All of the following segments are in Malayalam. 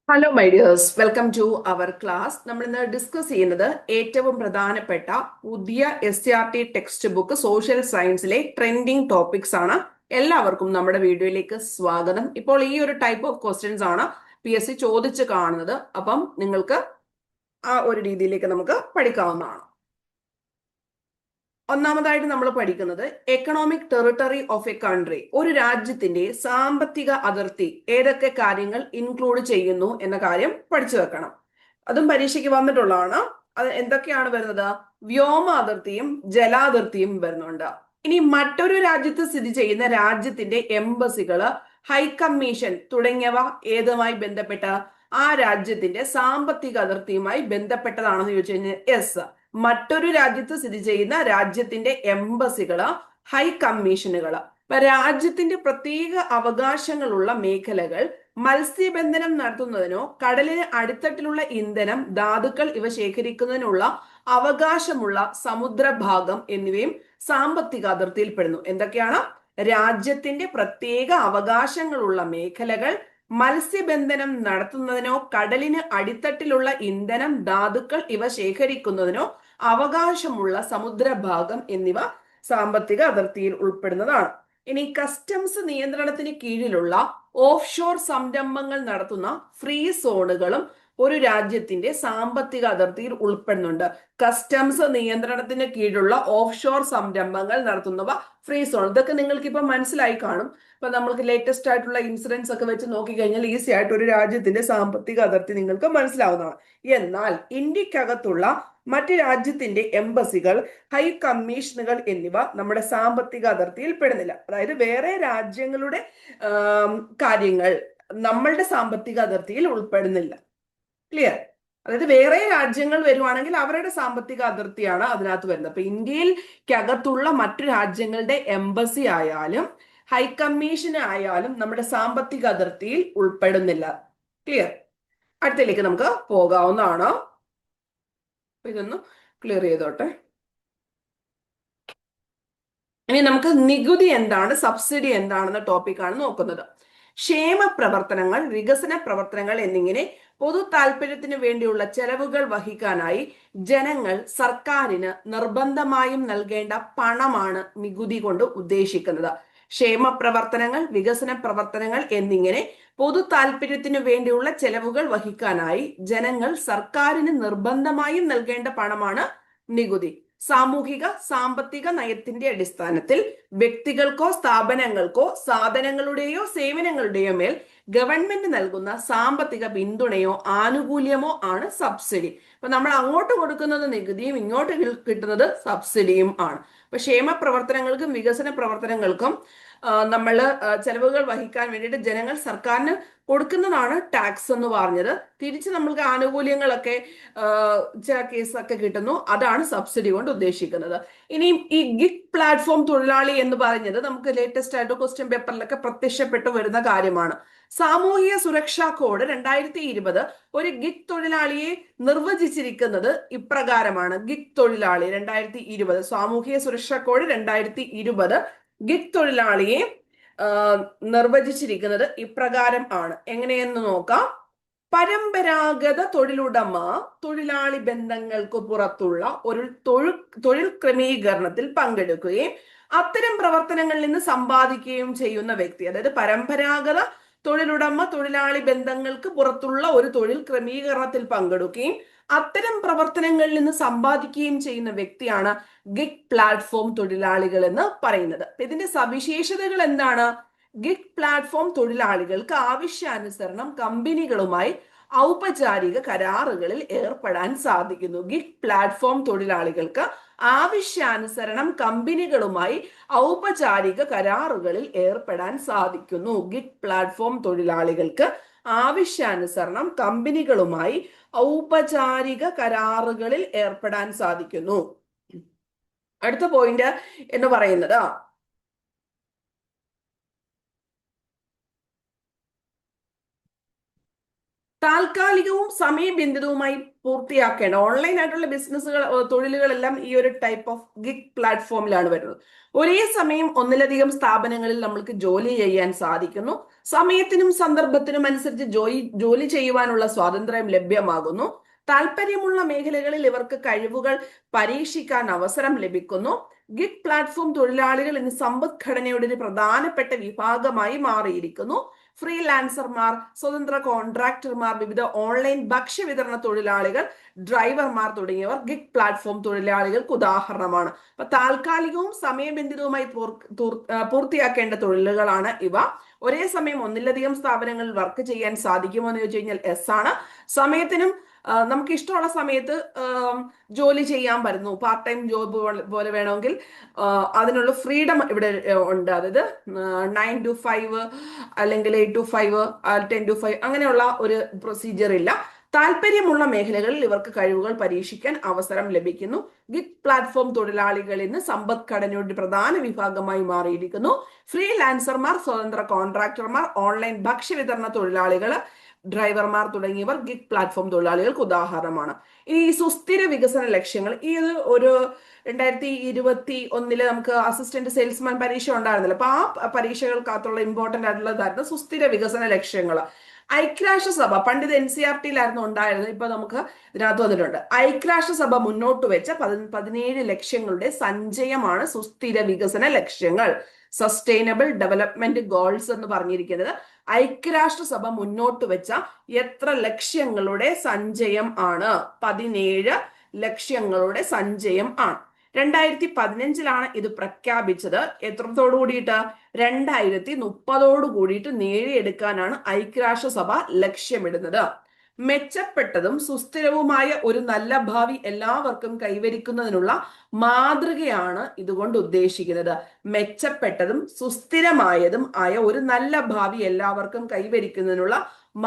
Hello my dears, welcome to our class. നമ്മൾ ഇന്ന് ഡിസ്കസ് ചെയ്യുന്നത് ഏറ്റവും പ്രധാനപ്പെട്ട പുതിയ SCRT ടെക്സ്റ്റ് ബുക്ക് സോഷ്യൽ സയൻസിലെ ട്രെൻഡിങ് ടോപ്പിക്സ് ആണ്. എല്ലാവർക്കും നമ്മുടെ വീഡിയോയിലേക്ക് സ്വാഗതം. ഇപ്പോൾ ഈ ഒരു ടൈപ്പ് ഓഫ് ക്വസ്റ്റ്യൻസ് ആണ് PSC ചോദിച്ച് കാണുന്നത്. അപ്പം നിങ്ങൾക്ക് ആ ഒരു രീതിയിലേക്ക് നമുക്ക് പഠിക്കാവുന്നതാണ്. ഒന്നാമതായിട്ട് നമ്മൾ പഠിക്കുന്നത് economic territory of A country. ഒരു രാജ്യത്തിന്റെ സാമ്പത്തിക അതിർത്തി ഏതൊക്കെ കാര്യങ്ങൾ ഇൻക്ലൂഡ് ചെയ്യുന്നു എന്ന കാര്യം പഠിച്ചു വെക്കണം. അതും പരീക്ഷയ്ക്ക് വന്നിട്ടുള്ളതാണ്. അത് എന്തൊക്കെയാണ് വരുന്നത്? വ്യോമ അതിർത്തിയും ജലാതിർത്തിയും വരുന്നുണ്ട്. ഇനി മറ്റൊരു രാജ്യത്ത് സ്ഥിതി ചെയ്യുന്ന രാജ്യത്തിന്റെ എംബസികള്, ഹൈക്കമ്മീഷൻ തുടങ്ങിയവ ഏതുമായി ബന്ധപ്പെട്ട ആ രാജ്യത്തിന്റെ സാമ്പത്തിക അതിർത്തിയുമായി ബന്ധപ്പെട്ടതാണെന്ന് ചോദിച്ചു കഴിഞ്ഞാൽ യെസ്. മറ്റൊരു രാജ്യത്ത് സ്ഥിതി ചെയ്യുന്ന രാജ്യത്തിന്റെ എംബസികള്, ഹൈ കമ്മീഷനുകള്. ഇപ്പൊ രാജ്യത്തിന്റെ പ്രത്യേക അവകാശങ്ങളുള്ള മേഖലകൾ മത്സ്യബന്ധനം നടത്തുന്നതിനോ കടലിന് അടിത്തട്ടിലുള്ള ഇന്ധനം, ധാതുക്കൾ ഇവ ശേഖരിക്കുന്നതിനുള്ള അവകാശമുള്ള സമുദ്രഭാഗം എന്നിവയും സാമ്പത്തിക അതിർത്തിയിൽപ്പെടുന്നു. എന്തൊക്കെയാണ്? രാജ്യത്തിന്റെ പ്രത്യേക അവകാശങ്ങളുള്ള മേഖലകൾ, മത്സ്യബന്ധനം നടത്തുന്നതിനോ കടലിന് അടിത്തട്ടിലുള്ള ഇന്ധനം, ധാതുക്കൾ ഇവ ശേഖരിക്കുന്നതിനോ അവകാശമുള്ള സമുദ്രഭാഗം എന്നിവ സാമ്പത്തിക അതിർത്തിയിൽ ഉൾപ്പെടുന്നതാണ്. ഇനി കസ്റ്റംസ് നിയന്ത്രണത്തിന് കീഴിലുള്ള ഓഫ് ഷോർ സംരംഭങ്ങൾ നടത്തുന്ന ഫ്രീ സോണുകളും ഒരു രാജ്യത്തിന്റെ സാമ്പത്തിക അതിർത്തിയിൽ ഉൾപ്പെടുന്നുണ്ട്. കസ്റ്റംസ് നിയന്ത്രണത്തിന് കീഴിലുള്ള ഓഫ് ഷോർ സംരംഭങ്ങൾ നടത്തുന്നവ ഫ്രീ സോൺ. ഇതൊക്കെ നിങ്ങൾക്ക് ഇപ്പൊ മനസ്സിലായി കാണും. ഇപ്പൊ നമ്മൾക്ക് ലേറ്റസ്റ്റ് ആയിട്ടുള്ള ഇൻസിഡൻസ് ഒക്കെ വെച്ച് നോക്കിക്കഴിഞ്ഞാൽ ഈസി ആയിട്ട് ഒരു രാജ്യത്തിന്റെ സാമ്പത്തിക അതിർത്തി നിങ്ങൾക്ക് മനസ്സിലാവുന്നതാണ്. എന്നാൽ ഇന്ത്യക്കകത്തുള്ള മറ്റ് രാജ്യത്തിന്റെ എംബസികൾ, ഹൈ കമ്മീഷനുകൾ എന്നിവ നമ്മുടെ സാമ്പത്തിക അതിർത്തിയിൽ പെടുന്നില്ല. അതായത് വേറെ രാജ്യങ്ങളുടെ കാര്യങ്ങൾ നമ്മളുടെ സാമ്പത്തിക അതിർത്തിയിൽ ഉൾപ്പെടുന്നില്ല. ക്ലിയർ? അതായത് വേറെ രാജ്യങ്ങൾ വരുവാണെങ്കിൽ അവരുടെ സാമ്പത്തിക അതിർത്തിയാണ് അതിനകത്ത് വരുന്നത്. അപ്പൊ ഇന്ത്യയിൽക്കകത്തുള്ള മറ്റു രാജ്യങ്ങളുടെ എംബസി ആയാലും ഹൈക്കമ്മീഷൻ ആയാലും നമ്മുടെ സാമ്പത്തിക അതിർത്തിയിൽ ഉൾപ്പെടുന്നില്ല. ക്ലിയർ? അടുത്തതിലേക്ക് നമുക്ക് പോകാവുന്നതാണ്. ഇതൊന്ന് ക്ലിയർ ചെയ്തോട്ടെ. ഇനി നമുക്ക് നികുതി എന്താണ്, സബ്സിഡി എന്താണെന്ന ടോപ്പിക്കാണ് നോക്കുന്നത്. ക്ഷേമ പ്രവർത്തനങ്ങൾ, വികസന പ്രവർത്തനങ്ങൾ എന്നിങ്ങനെ പൊതു താല്പര്യത്തിന് വേണ്ടിയുള്ള ചെലവുകൾ വഹിക്കാനായി ജനങ്ങൾ സർക്കാരിന് നിർബന്ധമായും നൽകേണ്ട പണമാണ് നികുതി കൊണ്ട് ഉദ്ദേശിക്കുന്നത്. ക്ഷേമ പ്രവർത്തനങ്ങൾ, വികസന പ്രവർത്തനങ്ങൾ എന്നിങ്ങനെ പൊതു താല്പര്യത്തിനു വേണ്ടിയുള്ള ചെലവുകൾ വഹിക്കാനായി ജനങ്ങൾ സർക്കാരിന് നിർബന്ധമായും നൽകേണ്ട പണമാണ് നികുതി. സാമൂഹിക സാമ്പത്തിക നയത്തിന്റെ അടിസ്ഥാനത്തിൽ വ്യക്തികൾക്കോ സ്ഥാപനങ്ങൾക്കോ സാധനങ്ങളുടെയോ സേവനങ്ങളുടെയോ മേൽ ഗവൺമെന്റ് നൽകുന്ന സാമ്പത്തിക പിന്തുണയോ ആനുകൂല്യമോ ആണ് സബ്സിഡി. അപ്പൊ നമ്മൾ അങ്ങോട്ട് കൊടുക്കുന്നത് നികുതിയും ഇങ്ങോട്ട് കിട്ടുന്നത് സബ്സിഡിയും ആണ്. അപ്പൊ ക്ഷേമ പ്രവർത്തനങ്ങൾക്കും വികസന പ്രവർത്തനങ്ങൾക്കും നമ്മൾ ചെലവുകൾ വഹിക്കാൻ വേണ്ടിയിട്ട് ജനങ്ങൾ സർക്കാരിന് കൊടുക്കുന്നതാണ് ടാക്സ് എന്ന് പറഞ്ഞത്. തിരിച്ച് നമ്മൾക്ക് ആനുകൂല്യങ്ങളൊക്കെ ചില കേസൊക്കെ കിട്ടുന്നു, അതാണ് സബ്സിഡി കൊണ്ട് ഉദ്ദേശിക്കുന്നത്. ഇനി ഈ ഗിഗ് പ്ലാറ്റ്ഫോം തൊഴിലാളി എന്ന് പറയുന്നത് നമുക്ക് ലേറ്റസ്റ്റ് ആയിട്ട് ക്വസ്റ്റ്യൻ പേപ്പറിലൊക്കെ പ്രത്യക്ഷപ്പെട്ടു വരുന്ന കാര്യമാണ്. സാമൂഹിക സുരക്ഷാ കോഡ് 2020 ഒരു ഗിഗ് തൊഴിലാളിയെ നിർവചിച്ചിരിക്കുന്നത് ഇപ്രകാരമാണ്. ഗിഗ് തൊഴിലാളി 2020 സാമൂഹിക സുരക്ഷാ കോഡ് 2020 ഗിഗ് തൊഴിലാളിയെ നിർവചിച്ചിരിക്കുന്നത് ഇപ്രകാരം ആണ്. എങ്ങനെയെന്ന് നോക്കാം. പരമ്പരാഗത തൊഴിലുടമ തൊഴിലാളി ബന്ധങ്ങൾക്ക് പുറത്തുള്ള ഒരു തൊഴിൽ ക്രമീകരണത്തിൽ പങ്കെടുക്കുകയും അത്തരം പ്രവർത്തനങ്ങളിൽ നിന്ന് സമ്പാദിക്കുകയും ചെയ്യുന്ന വ്യക്തി. അതായത് പരമ്പരാഗത തൊഴിലുടമ തൊഴിലാളി ബന്ധങ്ങൾക്ക് പുറത്തുള്ള ഒരു തൊഴിൽ ക്രമീകരണത്തിൽ പങ്കെടുക്കുകയും അത്തരം പ്രവർത്തനങ്ങളിൽ നിന്ന് സമ്പാദിക്കുകയും ചെയ്യുന്ന വ്യക്തിയാണ് ഗിഗ് പ്ലാറ്റ്ഫോം തൊഴിലാളികൾ എന്ന് പറയുന്നത്. ഇതിന്റെ സവിശേഷതകൾ എന്താണ്? ഗിഗ് പ്ലാറ്റ്ഫോം തൊഴിലാളികൾക്ക് ആവശ്യാനുസരണം കമ്പനികളുമായി ഔപചാരിക കരാറുകളിൽ ഏർപ്പെടാൻ സാധിക്കുന്നു. ഗിഗ് പ്ലാറ്റ്ഫോം തൊഴിലാളികൾക്ക് ആവശ്യാനുസരണം കമ്പനികളുമായി ഔപചാരിക കരാറുകളിൽ ഏർപ്പെടാൻ സാധിക്കുന്നു. ഗിഗ് പ്ലാറ്റ്ഫോം തൊഴിലാളികൾക്ക് ആവശ്യാനുസരണം കമ്പനികളുമായി ഔപചാരിക കരാറുകളിൽ ഏർപ്പെടാൻ സാധിക്കുന്നു. അടുത്ത പോയിന്റ് എന്ന് പറയുന്നത് താൽക്കാലികവും സമയബന്ധിതവുമായി പൂർത്തിയാക്കേണ്ട ഓൺലൈൻ ആയിട്ടുള്ള ബിസിനസ്സുകൾ, തൊഴിലുകളെല്ലാം ഈ ഒരു ടൈപ്പ് ഓഫ് ഗിഗ് പ്ലാറ്റ്ഫോമിലാണ് വരുന്നത്. ഒരേ സമയം ഒന്നിലധികം സ്ഥാപനങ്ങളിൽ നമ്മൾക്ക് ജോലി ചെയ്യാൻ സാധിക്കുന്നു. സമയത്തിനും സന്ദർഭത്തിനും അനുസരിച്ച് ജോലി ചെയ്യുവാനുള്ള സ്വാതന്ത്ര്യം ലഭ്യമാകുന്നു. താല്പര്യമുള്ള മേഖലകളിൽ ഇവർക്ക് കഴിവുകൾ പരീക്ഷിക്കാൻ അവസരം ലഭിക്കുന്നു. ഗിഗ് പ്ലാറ്റ്ഫോം തൊഴിലാളികൾ ഇന്ന് സമ്പദ്ഘടനയുടെ ഒരു പ്രധാനപ്പെട്ട വിഭാഗമായി മാറിയിരിക്കുന്നു. ഫ്രീലാൻസർമാർ, സ്വതന്ത്ര കോൺട്രാക്ടർമാർ, വിവിധ ഓൺലൈൻ ഭക്ഷ്യവിതരണ തൊഴിലാളികൾ, ഡ്രൈവർമാർ തുടങ്ങിയവർ ഗിഗ് പ്ലാറ്റ്ഫോം തൊഴിലാളികൾക്ക് ഉദാഹരണമാണ്. അപ്പൊ താൽക്കാലികവും സമയബന്ധിതവുമായി പൂർത്തിയാക്കേണ്ട തൊഴിലുകളാണ് ഇവ. ഒരേ സമയം ഒന്നിലധികം സ്ഥാപനങ്ങളിൽ വർക്ക് ചെയ്യാൻ സാധിക്കുമോ എന്ന് ചോദിച്ചു കഴിഞ്ഞാൽ എസ് ആണ്. സമയത്തിനും നമുക്ക് ഇഷ്ടമുള്ള സമയത്ത് ജോലി ചെയ്യാൻ പറ്റുന്നു. പാർട്ട് ടൈം ജോബ് പോലെ വേണമെങ്കിൽ അതിനുള്ള ഫ്രീഡം ഇവിടെ ഉണ്ട്. അതായത് 9 to 5 അല്ലെങ്കിൽ 8 to 5, 10 to 5 അങ്ങനെയുള്ള ഒരു പ്രൊസീജിയർ ഇല്ല. താല്പര്യമുള്ള മേഖലകളിൽ ഇവർക്ക് കഴിവുകൾ പരീക്ഷിക്കാൻ അവസരം ലഭിക്കുന്നു. ഗിഗ് പ്ലാറ്റ്ഫോം തൊഴിലാളികൾ ഇന്ന് സമ്പദ്ഘടനയുടെ പ്രധാന വിഭാഗമായി മാറിയിരിക്കുന്നു. ഫ്രീലാൻസർമാർ, സ്വതന്ത്ര കോൺട്രാക്ടർമാർ, ഓൺലൈൻ ഭക്ഷ്യവിതരണ തൊഴിലാളികൾ, ഡ്രൈവർമാർ തുടങ്ങിയവർ ഗിഗ് പ്ലാറ്റ്ഫോം തൊഴിലാളികൾക്ക് ഉദാഹരണമാണ്. ഈ സുസ്ഥിര വികസന ലക്ഷ്യങ്ങൾ, ഈ ഒരു 2021 നമുക്ക് അസിസ്റ്റന്റ് സെയിൽസ്മാൻ പരീക്ഷ ഉണ്ടായിരുന്നില്ല. അപ്പൊ ആ പരീക്ഷകൾക്കകത്തുള്ള ഇമ്പോർട്ടന്റ് ആയിട്ടുള്ളതായിരുന്നു സുസ്ഥിര വികസന ലക്ഷ്യങ്ങൾ. ഐക്യരാഷ്ട്രസഭ പണ്ട് ഇത് NCERT-യിലായിരുന്നു ഉണ്ടായിരുന്നത്, ഇപ്പൊ നമുക്ക് ഇതിനകത്ത് വന്നിട്ടുണ്ട്. ഐക്യരാഷ്ട്രസഭ മുന്നോട്ട് വെച്ച 17 ലക്ഷ്യങ്ങളുടെ സഞ്ചയമാണ് സുസ്ഥിര വികസന ലക്ഷ്യങ്ങൾ, സസ്റ്റൈനബിൾ ഡെവലപ്മെന്റ് ഗോൾസ് എന്ന് പറഞ്ഞിരിക്കുന്നത്. ഐക്യരാഷ്ട്രസഭ മുന്നോട്ട് വെച്ച എത്ര ലക്ഷ്യങ്ങളുടെ സഞ്ചയം ആണ്? 17 ലക്ഷ്യങ്ങളുടെ സഞ്ചയം ആണ്. 2015 ഇത് പ്രഖ്യാപിച്ചത്. എത്രത്തോടു കൂടിയിട്ട്? 2030 കൂടിയിട്ട് നേടിയെടുക്കാനാണ് ഐക്യരാഷ്ട്രസഭ ലക്ഷ്യമിടുന്നത്. മെച്ചപ്പെട്ടതും സുസ്ഥിരവുമായ ഒരു നല്ല ഭാവി എല്ലാവർക്കും കൈവരിക്കുന്നതിനുള്ള മാതൃകയാണ് ഇതുകൊണ്ട് ഉദ്ദേശിക്കുന്നത്. മെച്ചപ്പെട്ടതും സുസ്ഥിരമായതും ആയ ഒരു നല്ല ഭാവി എല്ലാവർക്കും കൈവരിക്കുന്നതിനുള്ള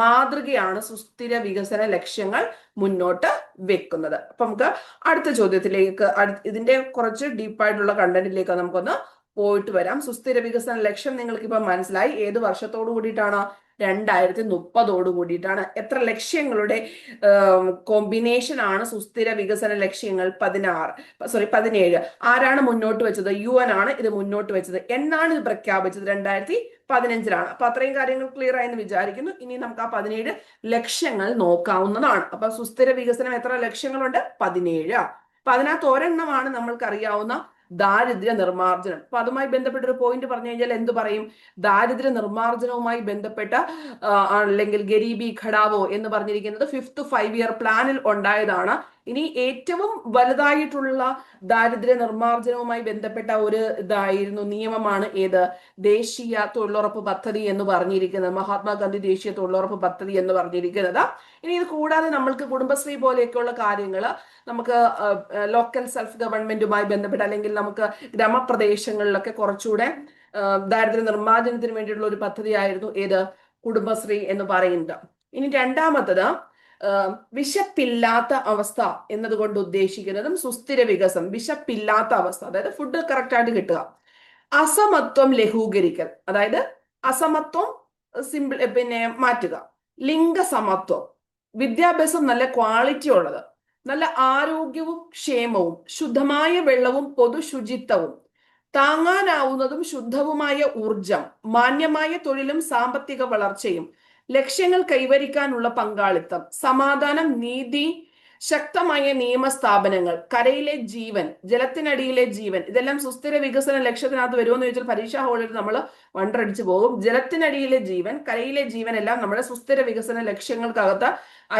മാതൃകയാണ് സുസ്ഥിര വികസന ലക്ഷ്യങ്ങൾ മുന്നോട്ട് വെക്കുന്നത്. അപ്പൊ നമുക്ക് അടുത്ത ചോദ്യത്തിലേക്ക്, ഇതിന്റെ കുറച്ച് ഡീപ്പായിട്ടുള്ള കണ്ടന്റിലേക്ക് നമുക്കൊന്ന് പോയിട്ട് വരാം. സുസ്ഥിര വികസന ലക്ഷ്യം നിങ്ങൾക്ക് ഇപ്പൊ മനസ്സിലായി. ഏത് വർഷത്തോടു കൂടിയിട്ടാണ്? 2030 കൂടിയിട്ടാണ്. എത്ര ലക്ഷ്യങ്ങളുടെ കോമ്പിനേഷൻ ആണ് സുസ്ഥിര വികസന ലക്ഷ്യങ്ങൾ? 17. ആരാണ് മുന്നോട്ട് വെച്ചത്? UN ആണ് ഇത് മുന്നോട്ട് വെച്ചത്. എന്നാണ് ഇത് പ്രഖ്യാപിച്ചത്? 2015. അപ്പൊ അത്രയും കാര്യങ്ങൾ ക്ലിയർ ആയെന്ന് വിചാരിക്കുന്നു. ഇനി നമുക്ക് ആ 17 ലക്ഷ്യങ്ങൾ നോക്കാവുന്നതാണ്. അപ്പൊ സുസ്ഥിര വികസനം എത്ര ലക്ഷ്യങ്ങളുണ്ട്? 17. അപ്പൊ അതിനകത്ത് ഒരെണ്ണമാണ് നമ്മൾക്ക് അറിയാവുന്ന ദാരിദ്ര്യ നിർമ്മാർജ്ജനം. അപ്പൊ അതുമായി ബന്ധപ്പെട്ട ഒരു പോയിന്റ് പറഞ്ഞു കഴിഞ്ഞാൽ എന്ത് പറയും? ദാരിദ്ര്യ നിർമ്മാർജ്ജനവുമായി ബന്ധപ്പെട്ട അല്ലെങ്കിൽ ഗരീബി ഘടാവോ എന്ന് പറഞ്ഞിരിക്കുന്നത് 5th 5-year പ്ലാനിൽ ഉണ്ടായതാണ്. ഇനി ഏറ്റവും വലുതായിട്ടുള്ള ദാരിദ്ര്യ നിർമ്മാർജ്ജനവുമായി ബന്ധപ്പെട്ട ഒരു നിയമമാണ് ഏത്? ദേശീയ തൊഴിലുറപ്പ് പദ്ധതി എന്ന് പറഞ്ഞിരിക്കുന്നത്. മഹാത്മാഗാന്ധി ദേശീയ തൊഴിലുറപ്പ് പദ്ധതി എന്ന് പറഞ്ഞിരിക്കുന്നത്. ഇനി ഇത് കൂടാതെ നമ്മൾക്ക് കുടുംബശ്രീ പോലെയൊക്കെയുള്ള കാര്യങ്ങൾ, നമുക്ക് ലോക്കൽ സെൽഫ് ഗവൺമെന്റുമായി ബന്ധപ്പെട്ട് അല്ലെങ്കിൽ നമുക്ക് ഗ്രാമപ്രദേശങ്ങളിലൊക്കെ കുറച്ചുകൂടെ ദാരിദ്ര്യ നിർമ്മാർജ്ജനത്തിന് വേണ്ടിയിട്ടുള്ള ഒരു പദ്ധതിയായിരുന്നു ഏത്? കുടുംബശ്രീ എന്ന് പറയുന്നത്. ഇനി രണ്ടാമത്തത് വിശപ്പില്ലാത്ത അവസ്ഥ എന്നതുകൊണ്ട് ഉദ്ദേശിക്കുന്നതും സുസ്ഥിര വികസനം. വിശപ്പില്ലാത്ത അവസ്ഥ, അതായത് ഫുഡ് കറക്റ്റ് ആയിട്ട് കിട്ടുക. അസമത്വം ലഘൂകരിക്കൽ, അതായത് അസമത്വം മാറ്റുക. ലിംഗസമത്വം, വിദ്യാഭ്യാസം നല്ല ക്വാളിറ്റി ഉള്ളത്, നല്ല ആരോഗ്യവും ക്ഷേമവും, ശുദ്ധമായ വെള്ളവും പൊതുശുചിത്വവും, താങ്ങാനാവുന്നതും ശുദ്ധവുമായ ഊർജം, മാന്യമായ തൊഴിലും സാമ്പത്തിക വളർച്ചയും, ലക്ഷ്യങ്ങൾ കൈവരിക്കാനുള്ള പങ്കാളിത്തം, സമാധാനം, നീതി, ശക്തമായ നിയമസ്ഥാപനങ്ങൾ, കരയിലെ ജീവൻ, ജലത്തിനടിയിലെ ജീവൻ, ഇതെല്ലാം സുസ്ഥിര വികസന ലക്ഷ്യത്തിനകത്ത് വരുമെന്ന് ചോദിച്ചാൽ പരീക്ഷാ ഹാളിൽ നമ്മൾ വണ്ടടിച്ചു പോകും. ജലത്തിനടിയിലെ ജീവൻ, കരയിലെ ജീവൻ എല്ലാം നമ്മുടെ സുസ്ഥിര വികസന ലക്ഷ്യങ്ങൾക്കകത്ത്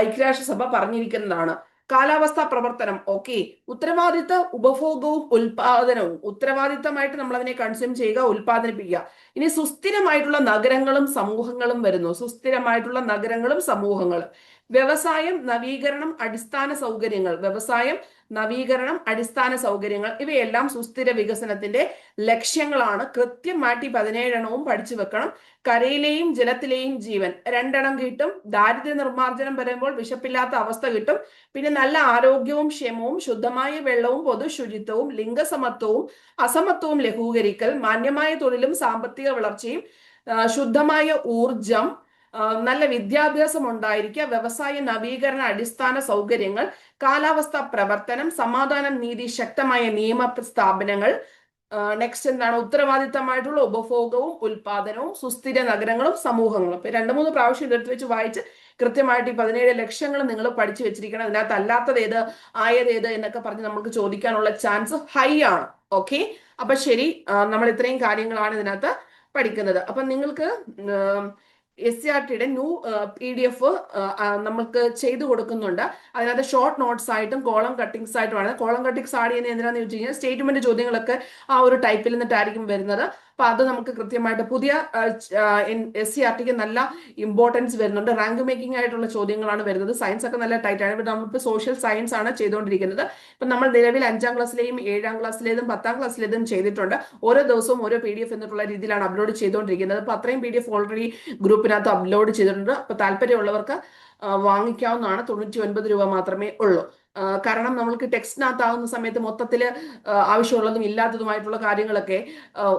ഐക്യരാഷ്ട്രസഭ പറഞ്ഞിരിക്കുന്നതാണ്. കാലാവസ്ഥാ പ്രവർത്തനം, ഓക്കെ. ഉത്തരവാദിത്ത ഉപഭോഗവും ഉൽപാദനവും, ഉത്തരവാദിത്തമായിട്ട് നമ്മൾ അതിനെ കൺസ്യൂം ചെയ്യുക, ഉൽപാദിപ്പിക്കുക. ഇനി സുസ്ഥിരമായിട്ടുള്ള നഗരങ്ങളും സമൂഹങ്ങളും വരുന്നു. സുസ്ഥിരമായിട്ടുള്ള നഗരങ്ങളും സമൂഹങ്ങളും. വ്യവസായം, നവീകരണം, അടിസ്ഥാന സൗകര്യങ്ങൾ, വ്യവസായം, നവീകരണം, അടിസ്ഥാന സൗകര്യങ്ങൾ, ഇവയെല്ലാം സുസ്ഥിര വികസനത്തിന്റെ ലക്ഷ്യങ്ങളാണ്. കൃത്യമായിട്ട് 17 എണ്ണവും പഠിച്ചു വെക്കണം. കരയിലെയും ജലത്തിലെയും ജീവൻ 2 എണ്ണം കിട്ടും. ദാരിദ്ര്യ നിർമ്മാർജ്ജനം വരുമ്പോൾ വിശപ്പില്ലാത്ത അവസ്ഥ കിട്ടും. പിന്നെ നല്ല ആരോഗ്യവും ക്ഷേമവും, ശുദ്ധമായ വെള്ളവും പൊതുശുചിത്വവും, ലിംഗസമത്വവും അസമത്വവും ലഘൂകരിക്കൽ, മാന്യമായ തൊഴിലും സാമ്പത്തിക വളർച്ചയും, ശുദ്ധമായ ഊർജം, നല്ല വിദ്യാഭ്യാസം ഉണ്ടായിരിക്കുക, വ്യവസായ നവീകരണ അടിസ്ഥാന സൗകര്യങ്ങൾ, കാലാവസ്ഥാ പ്രവർത്തനം, സമാധാനം, നീതി, ശക്തമായ നിയമ സ്ഥാപനങ്ങൾ. നെക്സ്റ്റ് എന്താണ്? ഉത്തരവാദിത്തമായിട്ടുള്ള ഉപഭോഗവും ഉൽപാദനവും, സുസ്ഥിര നഗരങ്ങളും സമൂഹങ്ങളും. ഇപ്പൊ 2-3 പ്രാവശ്യം ഇതെടുത്ത് വെച്ച് വായിച്ച് കൃത്യമായിട്ട് ഈ 17 ലക്ഷങ്ങൾ നിങ്ങൾ പഠിച്ചു വെച്ചിരിക്കണം. അതിനകത്ത് അല്ലാത്തത് ഏത്, ആയത് ഏത് എന്നൊക്കെ പറഞ്ഞ് നമുക്ക് ചോദിക്കാനുള്ള ചാൻസ് ഹൈ ആണ്. ഓക്കെ, അപ്പൊ ശരി, നമ്മൾ ഇത്രയും കാര്യങ്ങളാണ് ഇതിനകത്ത് പഠിക്കുന്നത്. അപ്പൊ നിങ്ങൾക്ക് SCRT-യുടെ ന്യൂ PDF നമുക്ക് ചെയ്തു കൊടുക്കുന്നുണ്ട്. അതിനകത്ത് ഷോർട്ട് നോട്ട്സ് ആയിട്ടും കോളം കട്ടിങ്സ് ആയിട്ടുമാണ്. കോളം കട്ടിങ്സ് ആഡ് ചെയ്യുന്നത് എന്തിനാന്ന് ചോദിച്ചു കഴിഞ്ഞാൽ സ്റ്റേറ്റ്മെന്റ് ചോദ്യങ്ങളൊക്കെ ആ ഒരു ടൈപ്പിൽ നിന്നിട്ടായിരിക്കും വരുന്നത്. അപ്പൊ അത് നമുക്ക് കൃത്യമായിട്ട് പുതിയ SCRT-ക്ക് നല്ല ഇമ്പോർട്ടൻസ് വരുന്നുണ്ട്. റാങ്ക് മേക്കിംഗ് ആയിട്ടുള്ള ചോദ്യങ്ങളാണ് വരുന്നത്. സയൻസ് ഒക്കെ നല്ല ടൈറ്റ് ആണ്. ഇപ്പൊ നമ്മളിപ്പോൾ സോഷ്യൽ സയൻസ് ആണ് ചെയ്തുകൊണ്ടിരിക്കുന്നത്. ഇപ്പൊ നമ്മൾ നിലവിൽ 5ാം ക്ലാസ്സിലെയും 7ാം ക്ലാസ്സിലേതും 10ാം ക്ലാസ്സിലേതും ചെയ്തിട്ടുണ്ട്. ഓരോ ദിവസവും ഓരോ PDF എന്നുള്ള രീതിയിലാണ് അപ്ലോഡ് ചെയ്തുകൊണ്ടിരിക്കുന്നത്. അപ്പൊ അത്രയും PDF ഓൾറെഡി ഗ്രൂപ്പിനകത്ത് അപ്ലോഡ് ചെയ്തിട്ടുണ്ട്. അപ്പൊ താല്പര്യമുള്ളവർക്ക് വാങ്ങിക്കാവുന്നതാണ്. 99 രൂപ മാത്രമേ ഉള്ളൂ. കാരണം നമ്മൾക്ക് ടെക്സ്റ്റിനകത്താകുന്ന സമയത്ത് മൊത്തത്തിൽ ആവശ്യമുള്ളതും ഇല്ലാത്തതുമായിട്ടുള്ള കാര്യങ്ങളൊക്കെ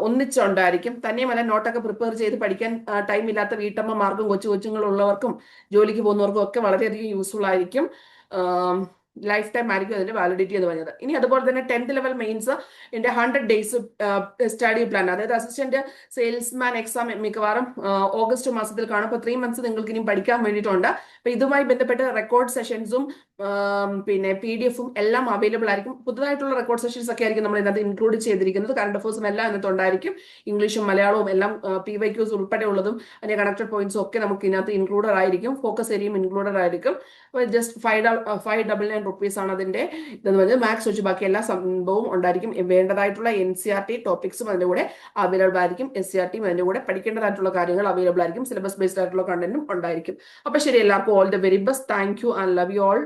ഒന്നിച്ചുണ്ടായിരിക്കും. തന്നെയുമല്ല, നോട്ടൊക്കെ പ്രിപ്പയർ ചെയ്ത് പഠിക്കാൻ ടൈം ഇല്ലാത്ത വീട്ടമ്മമാർക്കും കൊച്ചുങ്ങളുള്ളവർക്കും ജോലിക്ക് പോകുന്നവർക്കും ഒക്കെ വളരെയധികം യൂസ്ഫുൾ ആയിരിക്കും. ലൈഫ് ടൈം ആയിരിക്കും അതിന്റെ വാലിഡിറ്റി എന്ന് പറഞ്ഞത്. ഇനി അതുപോലെ തന്നെ 10th level mains 100 days study plan, അതായത് അസിസ്റ്റന്റ് സെയിൽസ്മാൻ എക്സാം മിക്കവാറും ഓഗസ്റ്റ് മാസത്തിൽ കാണും. അപ്പൊ 3 months നിങ്ങൾക്ക് ഇനിയും പഠിക്കാൻ വേണ്ടിയിട്ടുണ്ട്. അപ്പൊ ഇതുമായി ബന്ധപ്പെട്ട് റെക്കോർഡ് സെഷൻസും പിന്നെ PDF-ഉം എല്ലാം അവൈലബിൾ ആയിരിക്കും. പുതുതായിട്ടുള്ള റെക്കോർഡ് സെഷൻസ് ഒക്കെ ആയിരിക്കും നമ്മൾ ഇതിനകത്ത് ഇൻക്ലൂഡ് ചെയ്തിരിക്കുന്നത്. കറണ്ട് അഫേഴ്സും എല്ലാം ഇതിനകത്ത് ഉണ്ടായിരിക്കും. ഇംഗ്ലീഷും മലയാളവും എല്ലാം PYQs ഉൾപ്പെടെ ഉള്ളതും അതിന്റെ കണക്റ്റഡ് പോയിന്റ്സും ഒക്കെ നമുക്ക് ഇതിനകത്ത് ഇൻക്ലൂഡഡ് ആയിരിക്കും. ഫോക്കസ് ഏരിയയും ഇൻക്ലൂഡഡ് ആയിരിക്കും. ജസ്റ്റ് 599 rupees ആണ് അതിന്റെ ഇതെന്ന് പറഞ്ഞത്. മാത്സ് വെച്ച് ബാക്കി എല്ലാ സംഭവവും ഉണ്ടായിരിക്കും. വേണ്ടതായിട്ടുള്ള NCERT ടോപ്പിക്സും അതിന്റെ കൂടെ അവൈലബിൾ ആയിരിക്കും. SCRT-യും അതിന്റെ കൂടെ പഠിക്കേണ്ടതായിട്ടുള്ള കാര്യങ്ങൾ അവൈലബിൾ ആയിരിക്കും. സിലബസ് ബേസ്ഡ് ആയിട്ടുള്ള കണ്ടന്റും ഉണ്ടായിരിക്കും. അപ്പൊ ശരി, എല്ലാവർക്കും all the very best. Thank you and love you all.